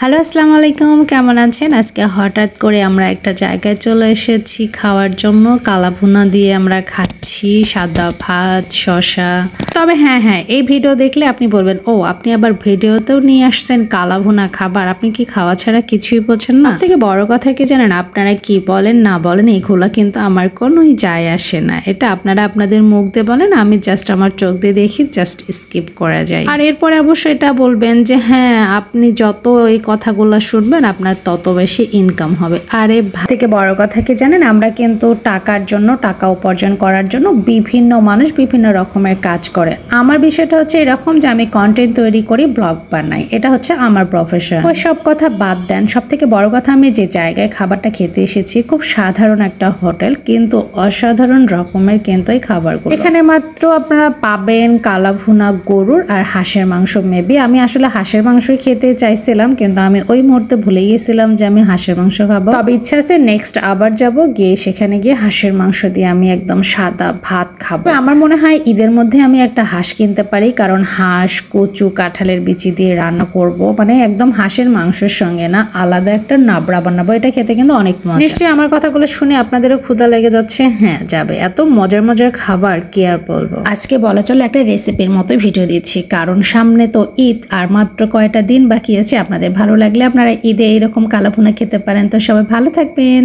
Hello আসসালামু আলাইকুম, কেমন আছেন? আজকে হঠাৎ করে আমরা একটা জায়গায় চলে এসেছি খাওয়ার জন্য। কালাভুনা দিয়ে আমরা খাচ্ছি সাদা ভাত, শসা। তবে হ্যাঁ, এই ভিডিও দেখলে আপনি বলবেন, ও আপনি আবার ভিডিওতেও নিয়ে আসছেন কালাভুনা খাবার, আপনি কি খাওয়া ছাড়া কিছুই বোঝেন না? থেকে বড় কথা কি জানেন, আপনারা কি বলেন না বলেন এগুলা কিন্তু আমার কোনোই যায় আসে না। এটা আপনারা আপনাদের মুখ দিয়ে বলেন, আমি জাস্ট আমার চোখ দিয়ে দেখি, জাস্ট স্কিপ করা যায়। আর এরপরে অবশ্যই এটা বলবেন যে হ্যাঁ, আপনি যত এই কথাগুলো শুনবেন আপনার তত বেশি ইনকাম হবে। আরে থেকে বড় কথা কি জানেন, আমরা কিন্তু টাকার জন্য, টাকা উপার্জন করার জন্য বিভিন্ন মানুষ বিভিন্ন রকমের কাজ করে। আমার বিষয়টা হচ্ছে এরকম যে আমি কন্টেন্ট তৈরি করি, ব্লগ বানাই, এটা হচ্ছে আমার প্রফেশন। ওই সব কথা বাদ দেন, সব থেকে বড় কথা আমি যে জায়গায় খাবারটা খেতে এসেছি খুব সাধারণ একটা হোটেল, কিন্তু অসাধারণ রকমের কিন্তু এই খাবারগুলো এখানে মাত্র আপনারা পাবেন কালাভুনা গরুর আর হাঁসের মাংস। মেবি আমি আসলে হাঁসের মাংসই খেতে চাইছিলাম, কিন্তু আমি ওই মুহূর্তে ভুলে গিয়েছিলাম যে আমি হাঁসের মাংস খাবো। তবে ইচ্ছা আছে নেক্সট আবার যাব, গিয়ে সেখানে গিয়ে হাঁসের মাংস দিয়ে আমি একদম সাদা ভাত খাবো। আমার মনে হয় ঈদের মধ্যে আমি একটা হাঁস কিনতে পারি, কারণ হাঁস কচু কাঁঠালের বিচি দিয়ে রান্না করব, মানে একদম হাঁসের মাংসের সঙ্গে না, আলাদা একটা নাবড়া বানাবো। এটা খেতে কিন্তু অনেক মজা। নিশ্চয়ই আমার কথাগুলো শুনে আপনাদেরও ক্ষুধা লেগে যাচ্ছে। হ্যাঁ যাবে, এত মজার মজার খাবার কি আর বলবো। আজকে বলা চলে একটা রেসিপির মতো ভিডিও দিচ্ছি, কারণ সামনে তো ঈদ আর মাত্র কয়টা দিন বাকি আছে। আপনাদের ভালো লাগলে আপনারা ঈদে এরকম কালাভুনা খেতে পারেন। তো সবাই ভালো থাকবেন।